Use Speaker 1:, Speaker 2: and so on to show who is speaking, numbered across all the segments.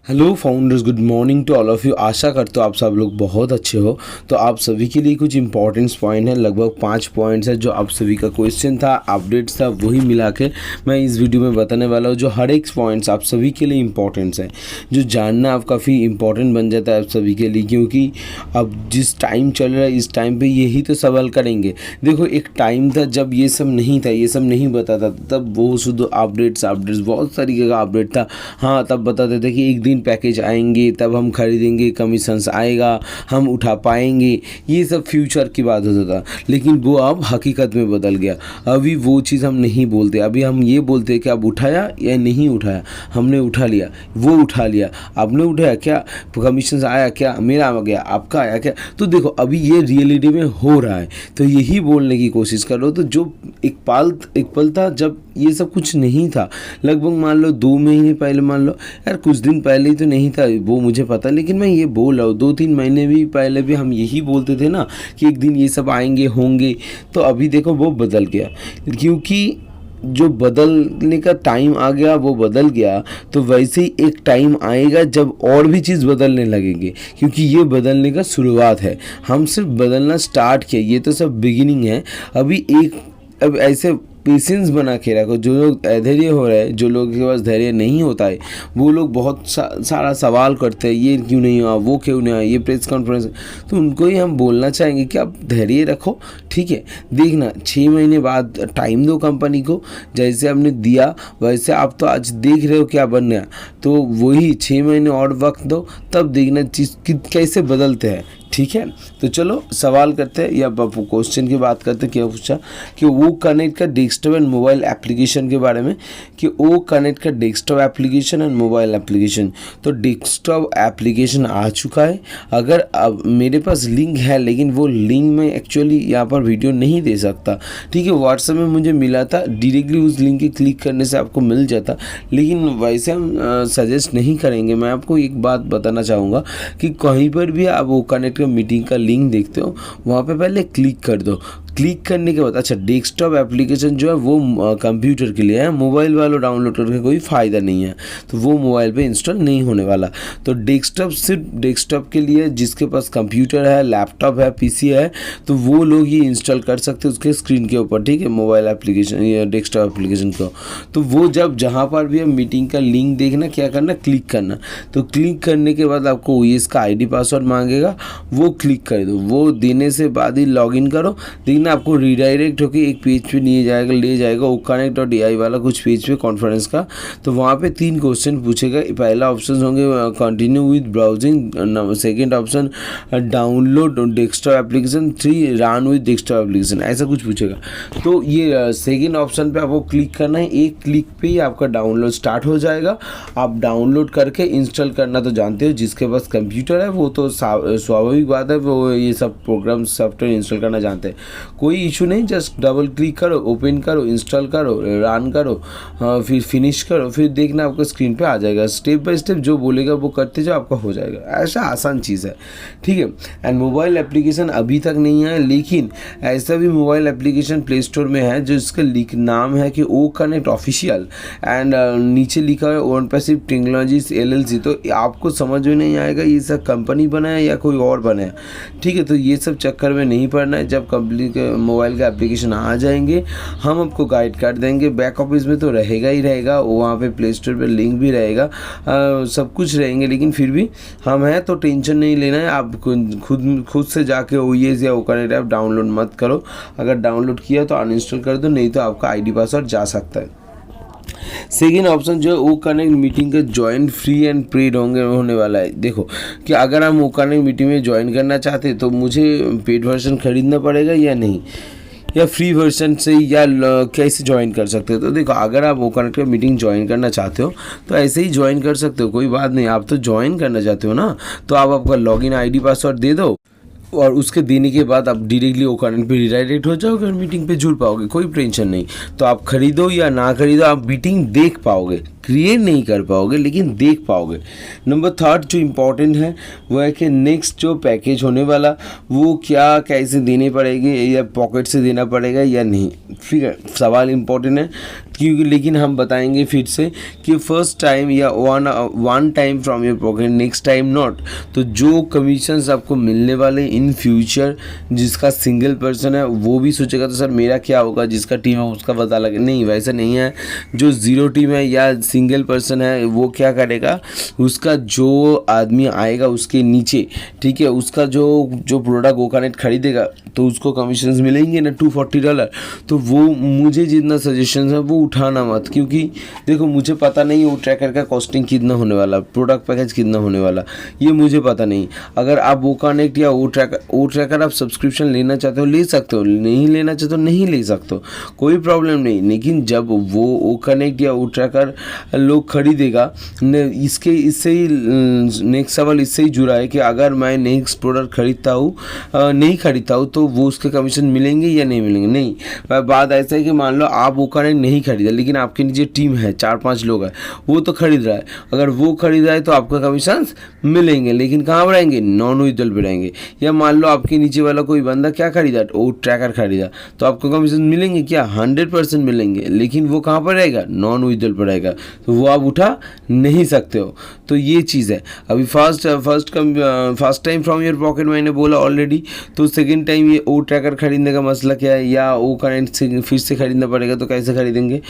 Speaker 1: Hello founders, good morning to all of you. आशा करते हो आप सब लोग बहुत अच्छे हो। तो आप सभी के लिए कुछ इंपॉर्टेंट्स पॉइंट है, लगभग 5 पॉइंट्स है जो आप सभी का क्वेश्चन था, अपडेट्स था, वही मिला के मैं इस वीडियो में बताने वाला हूँ। जो हर एक पॉइंट्स आप सभी के लिए इंपॉर्टेंट्स है, जो जानना आप काफ़ी इंपॉर्टेंट बन जाता है आप सभी के लिए, क्योंकि अब जिस टाइम चल रहा है इस टाइम पर यही तो सवाल करेंगे। देखो, एक टाइम था जब ये सब नहीं था, ये सब नहीं बताता था, तब वो शुद्ध अपडेट्स बहुत तरीके का अपडेट था। हाँ, तब बताते थे कि एक दिन पैकेज आएंगे तब हम खरीदेंगे, कमीशंस आएगा, हम उठा पाएंगे, ये सब फ्यूचर की बात होता था। लेकिन वो अब हकीकत में बदल गया। अभी वो चीज़ हम नहीं बोलते, अभी हम ये बोलते हैं कि अब उठाया या नहीं उठाया। हमने उठा लिया, वो उठा लिया, आपने उठाया क्या, कमीशंस आया क्या, मेरा आ गया, आपका आया क्या। तो देखो, अभी ये रियलिटी में हो रहा है, तो यही बोलने की कोशिश करो। तो जो एक पल था जब ये सब कुछ नहीं था, लगभग मान लो 2 महीने पहले, मान लो यार कुछ दिन पहले ही तो नहीं था, वो मुझे पता, लेकिन मैं ये बोल रहा हूँ 2-3 महीने भी पहले भी हम यही बोलते थे ना कि एक दिन ये सब आएंगे होंगे। तो अभी देखो वो बदल गया, क्योंकि जो बदलने का टाइम आ गया वो बदल गया। तो वैसे ही एक टाइम आएगा जब और भी चीज़ बदलने लगेंगे, क्योंकि ये बदलने का शुरुआत है। हम सिर्फ बदलना स्टार्ट किया, ये तो सब बिगिनिंग है। अब ऐसे पेशेंस बना के रखो। जो लोग अधैर्य हो रहे हैं, जो लोगों के पास धैर्य नहीं होता है, वो लोग बहुत सारा सवाल करते हैं, ये क्यों नहीं हुआ, वो क्यों नहीं हुआ, ये प्रेस कॉन्फ्रेंस। तो उनको ही हम बोलना चाहेंगे कि आप धैर्य रखो, ठीक है। देखना 6 महीने बाद टाइम दो कंपनी को, जैसे आपने दिया वैसे आप तो आज देख रहे हो क्या बन गया। तो वही 6 महीने और वक्त दो, तब देखना चीज़ कैसे बदलते हैं, ठीक है। तो चलो सवाल करते हैं या क्वेश्चन की बात करते हैं। क्या पूछा कि वो कनेक्ट का डेस्कटॉप एंड मोबाइल एप्लीकेशन के बारे में, कि वो कनेक्ट का desktop application and mobile application. तो डेस्कटॉप एप्लीकेशन आ चुका है। अगर अब मेरे पास लिंक है, लेकिन वो लिंक में एक्चुअली यहाँ पर वीडियो नहीं दे सकता, ठीक है। व्हाट्सएप में मुझे मिला था, डायरेक्टली उस लिंक के क्लिक करने से आपको मिल जाता, लेकिन वैसे हम सजेस्ट नहीं करेंगे। मैं आपको एक बात बताना चाहूँगा कि कहीं पर भी आप वो कनेक्ट मीटिंग का लिंक देखते हो, वहाँ पे पहले क्लिक कर दो। क्लिक करने के बाद अच्छा, डेस्कटॉप एप्लीकेशन जो है वो कंप्यूटर के लिए है, मोबाइल वालों डाउनलोड करके कोई फ़ायदा नहीं है, तो वो मोबाइल पे इंस्टॉल नहीं होने वाला। तो डेस्कटॉप सिर्फ डेस्कटॉप के लिए, जिसके पास कंप्यूटर है, लैपटॉप है, पीसी है, तो वो लोग ही इंस्टॉल कर सकते हैं उसके स्क्रीन के ऊपर, ठीक है, मोबाइल एप्लीकेशन या डेस्कटॉप एप्लीकेशन को। तो वो जब जहाँ पर भी मीटिंग का लिंक देखना, क्या करना, क्लिक करना। तो क्लिक करने के बाद आपको ओएस का आईडी पासवर्ड मांगेगा, वो क्लिक कर दो। वो देने से बाद ही लॉगिन करो, देखना आपको रीडायरेक्ट होकर एक पेज पे ले जाएगा OConnect.ai वाला कुछ पेज पे कॉन्फ्रेंस का। तो वहाँ पे 3 क्वेश्चन पूछेगा। पहला ऑप्शन होंगे continue with browsing, second option download desktop application, 3 run with desktop application, ऐसा कुछ पूछेगा। तो ये सेकंड ऑप्शन पे आपको क्लिक करना है, एक क्लिक पे ही आपका डाउनलोड स्टार्ट हो जाएगा। आप डाउनलोड करके इंस्टॉल करना तो जानते हो, जिसके पास कंप्यूटर है वो तो स्वाभाविक बात है, वो ये सब प्रोग्राम सॉफ्टवेयर इंस्टॉल करना जानते हैं, कोई इशू नहीं। जस्ट डबल क्लिक करो, ओपन करो, इंस्टॉल करो, रन करो, फिर फिनिश करो, फिर देखना आपको स्क्रीन पे आ जाएगा। स्टेप बाय स्टेप जो बोलेगा वो करते जाओ, आपका हो जाएगा। ऐसा आसान चीज़ है, ठीक है। एंड मोबाइल एप्लीकेशन अभी तक नहीं है, लेकिन ऐसा भी मोबाइल एप्लीकेशन प्ले स्टोर में है जो इसका नाम है कि OConnect ऑफिशियल, एंड नीचे लिखा है ओन पैसिव टेक्नोलॉजीज LLC। तो आपको समझ में नहीं आएगा ये सब कंपनी बनाया या कोई और बनाया, ठीक है। तो ये सब चक्कर में नहीं पड़ना है। जब कंपनी के मोबाइल का एप्लीकेशन आ जाएंगे, हम आपको गाइड कर देंगे। बैक ऑफिस में तो रहेगा ही रहेगा, वहाँ पे प्ले स्टोर पे लिंक भी रहेगा, सब कुछ रहेंगे, लेकिन फिर भी हम हैं तो टेंशन नहीं लेना है। आप खुद से जाके OS या OConnect ऐप डाउनलोड मत करो। अगर डाउनलोड किया तो अनइंस्टॉल कर दो, नहीं तो आपका आईडी पासवर्ड जा सकता है। सेकेंड ऑप्शन जो है OConnect मीटिंग का ज्वाइन फ्री एंड पेड होने वाला है। देखो कि अगर हम OConnect मीटिंग में ज्वाइन करना चाहते हैं तो मुझे पेड वर्जन खरीदना पड़ेगा या नहीं, या फ्री वर्जन से, या कैसे ज्वाइन कर सकते हो। तो देखो, अगर आप OConnect का मीटिंग ज्वाइन करना चाहते हो तो ऐसे ही ज्वाइन कर सकते हो, कोई बात नहीं। आप तो ज्वाइन करना चाहते हो ना, तो आप आपका लॉगिन आईडी पासवर्ड दे दो, और उसके देने के बाद आप डायरेक्टली OConnect पे रिडायरेक्ट हो जाओगे और मीटिंग पे जुड़ पाओगे, कोई टेंशन नहीं। तो आप खरीदो या ना खरीदो, आप मीटिंग देख पाओगे, क्रिएट नहीं कर पाओगे लेकिन देख पाओगे। नंबर थर्ड जो इम्पोर्टेंट है वो है कि नेक्स्ट जो पैकेज होने वाला वो क्या कैसे देने पड़ेंगे, या पॉकेट से देना पड़ेगा या नहीं, ठीक है, सवाल इम्पोर्टेंट है क्योंकि, लेकिन हम बताएंगे फिर से कि फर्स्ट टाइम या one time from your pocket, next time not. तो जो कमीशंस आपको मिलने वाले इन फ्यूचर, जिसका सिंगल पर्सन है वो भी सोचेगा तो सर मेरा क्या होगा, जिसका टीम है उसका पता लगे, नहीं वैसा नहीं है। जो ज़ीरो टीम है या सिंगल पर्सन है वो क्या करेगा, उसका जो आदमी आएगा उसके नीचे, ठीक है, उसका जो प्रोडक्ट ओकानेट खरीदेगा तो उसको कमीशंस मिलेंगे ना $240। तो वो मुझे जितना सजेशन है वो उठाना मत, क्योंकि देखो मुझे पता नहीं वो ट्रैकर का कॉस्टिंग कितना होने वाला, प्रोडक्ट पैकेज कितना होने वाला, ये मुझे पता नहीं। अगर आप वो कनेक्ट या वो ट्रैकर आप सब्सक्रिप्शन लेना चाहते हो ले सकते हो, नहीं लेना चाहते हो नहीं ले सकते हो, कोई प्रॉब्लम नहीं। लेकिन जब वो कनेक्ट या वो ट्रैकर लोग खरीदेगा, इससे ही नेक्स्ट सवाल इससे ही जुड़ा है कि अगर मैं नेक्स्ट प्रोडक्ट खरीदता हूँ नहीं खरीदता हूँ तो वो उसके कमीशन मिलेंगे या नहीं मिलेंगे। नहीं, बात ऐसा है कि मान लो आप वो कनेक्ट नहीं खरीदा लेकिन आपके नीचे टीम है 4-5 लोग हैं, वो तो खरीद रहा है, अगर वो खरीद रहा है तो आपका कमीशन मिलेंगे, लेकिन कहाँ पर रहेंगे, नॉन विजुअल पे रहेंगे। या मान लो आपके नीचे वाला कोई बंदा क्या खरीदा, वो ट्रैकर खरीदा, तो आपको कमीशन मिलेंगे क्या, 100% मिलेंगे, लेकिन वो कहाँ पर रहेगा, नॉन विजुअल पर रहेगा, तो वो आप उठा नहीं सकते हो। तो ये चीज़ है। अभी first time from your pocket मैंने बोला ऑलरेडी, तो सेकेंड टाइम ये ओ ट्रैकर खरीदने का मसला क्या है, या ओ करेंट से फिर से खरीदना पड़ेगा, तो कैसे खरीदेंगे।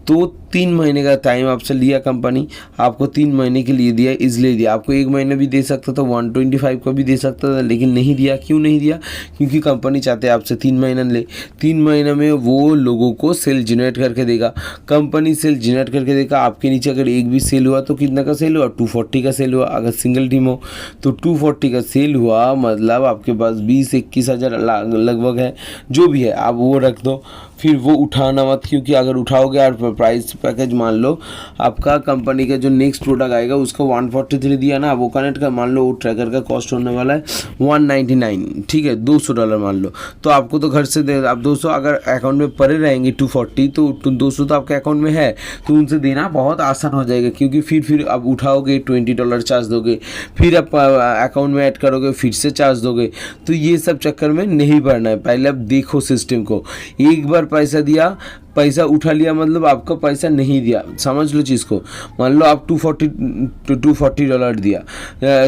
Speaker 1: तो 3 महीने का टाइम आपसे लिया कंपनी, आपको 3 महीने के लिए दिया, इसलिए दिया। आपको 1 महीना भी दे सकता था, 125 का भी दे सकता था, लेकिन नहीं दिया। क्यों नहीं दिया, क्योंकि कंपनी चाहते हैं आपसे 3 महीना ले, 3 महीने में वो लोगों को सेल जनरेट करके देगा, कंपनी सेल जनरेट करके देगा। आपके नीचे अगर एक भी सेल हुआ तो कितना का सेल हुआ, 240 का सेल हुआ। अगर सिंगल टीम हो तो 240 का सेल हुआ, मतलब आपके पास 20-21 हज़ार लगभग है, जो भी है आप वो रख दो। फिर वो उठाना मत, क्योंकि अगर उठाओगे और प्राइस पैकेज मान लो आपका कंपनी का जो नेक्स्ट प्रोडक्ट आएगा उसको 143 दिया ना, वो कनेक्ट का मान लो वो ट्रैकर का कॉस्ट होने वाला है 199, ठीक है, $200 मान लो। तो आपको तो घर से दे, आप 200 अगर अकाउंट में पड़े रहेंगे 240, तो 200 तो आपके अकाउंट में है, तो उनसे देना बहुत आसान हो जाएगा। क्योंकि फिर आप उठाओगे $20 चार्ज दोगे, फिर आप अकाउंट में ऐड करोगे, फिर से चार्ज दोगे, तो ये सब चक्कर में नहीं पड़ना है। पहले आप देखो सिस्टम को, एक बार पैसा दिया, पैसा उठा लिया मतलब आपका पैसा नहीं दिया, समझ लो चीज़ को। मान लो आप $240 दिया,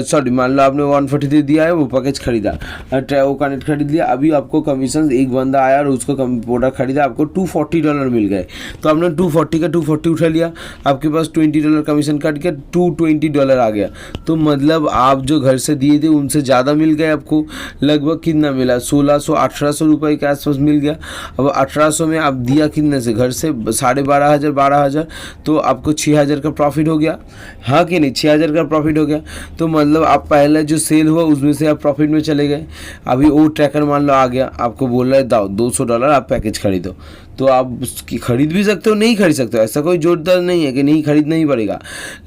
Speaker 1: सॉरी मान लो आपने 143 दिया है, वो पैकेज खरीदा, वो कनेक्ट खरीद लिया, अभी आपको कमीशन एक बंदा आया और उसको प्रोडक्ट खरीदा, आपको $240 मिल गए। तो आपने 240 का 240 उठा लिया, आपके पास $20 कमीशन काट के $220 आ गया। तो मतलब आप जो घर से दिए थे उनसे ज़्यादा मिल गए आपको। लगभग कितना मिला, 1600-1800 रुपये के आसपास मिल गया। अब 1800 में आप दिया कितने से, घर से 12,500, तो आपको 6,000 का प्रॉफिट हो गया, हाँ कि नहीं, 6,000 का प्रॉफिट हो गया। तो मतलब आप पहले जो सेल हुआ उसमें से आप प्रॉफिट में चले गए। अभी वो ट्रैकर मान लो आ गया, आपको बोल रहा है दाओ $200 आप पैकेज खरीदो, तो आप उसकी खरीद भी सकते हो, नहीं खरीद सकते हो, ऐसा कोई जोरदार नहीं है कि नहीं खरीदना ही पड़ेगा।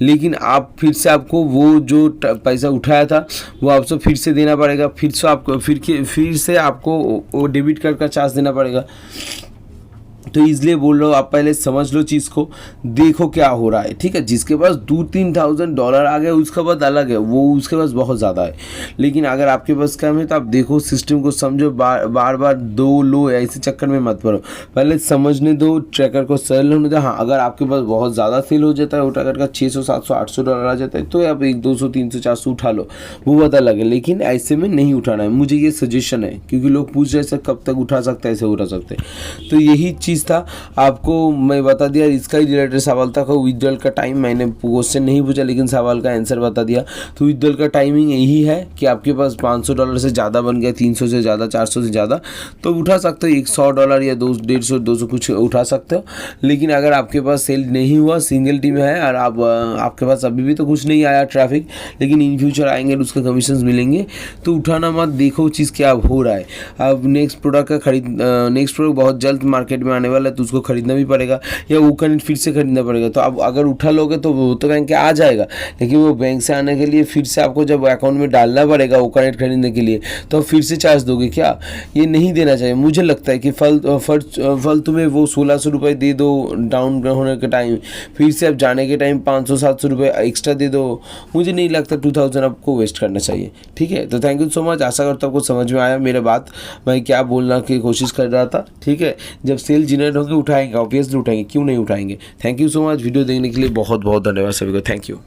Speaker 1: लेकिन आप फिर से आपको वो जो पैसा उठाया था वो आपसे फिर से देना पड़ेगा, फिर से आपको वो डेबिट कार्ड का चार्ज देना पड़ेगा। तो इसलिए बोल रहा हूँ आप पहले समझ लो चीज़ को, देखो क्या हो रहा है, ठीक है। जिसके पास $2,000-3,000 आ गए उसका बात अलग है, वो उसके पास बहुत ज़्यादा है। लेकिन अगर आपके पास कम है तो आप देखो सिस्टम को समझो, बार बार दो लो ऐसे चक्कर में मत पड़ो, पहले समझने दो, ट्रैकर को सेल होने दो। हाँ, अगर आपके पास बहुत ज़्यादा सेल हो जाता है, वो ट्रैकर का $600-700-800 आ जाता है, तो आप 200-300-400 उठा लो, वो बात अलग है। लेकिन ऐसे में नहीं उठाना है, मुझे ये सजेशन है, क्योंकि लोग पूछ रहे हैं कब तक उठा सकते हैं, ऐसे उठा सकते हैं। तो यही चीज़ था, आपको मैं बता दिया। इसका ही रिलेटेड सवाल था, विड्रॉल का टाइम, मैंने क्वेश्चन नहीं पूछा लेकिन सवाल का आंसर बता दिया। तो विड्रॉल का टाइमिंग यही है कि आपके पास $500 से ज़्यादा बन गया, 300 से ज़्यादा, 400 से ज़्यादा, तो उठा सकते हो। $100 या 150-200 कुछ उठा सकते हो। लेकिन अगर आपके पास सेल नहीं हुआ, सिंगल टीम है और आपके पास अभी भी तो कुछ नहीं आया ट्रैफिक, लेकिन इन फ्यूचर आएंगे और उसके कमीशन मिलेंगे, तो उठाना मत, देखो चीज़ क्या हो रहा है। अब नेक्स्ट प्रोडक्ट बहुत जल्द मार्केट में आने आने वाला है तो उसको खरीदना भी पड़ेगा, या वो कनेक्ट फिर से खरीदना पड़ेगा। तो अब अगर उठा लोगे तो वो तो बैंक के आ जाएगा, लेकिन वो बैंक से आने के लिए फिर से आपको जब अकाउंट में डालना पड़ेगा वो कनेक्ट खरीदने के लिए, तो फिर से चार्ज दोगे क्या? ये नहीं देना चाहिए। मुझे लगता है कि फल तुम्हें वो 1600 रुपये दे दो डाउन होने के टाइम, फिर से अब जाने के टाइम 500-700 रुपये एक्स्ट्रा दे दो। मुझे नहीं लगता 2000 आपको वेस्ट करना चाहिए। ठीक है, तो थैंक यू सो मच। आशा करता हूँ आपको समझ में आया मेरा बात, मैं क्या बोलना की कोशिश कर रहा था। ठीक है, जब सेल जनरेट होगी उठाएंगे, ऑब्वियसली उठाएंगे, क्यों नहीं उठाएंगे। Thank you so much. Video देखने के लिए बहुत बहुत धन्यवाद सभी को। Thank you.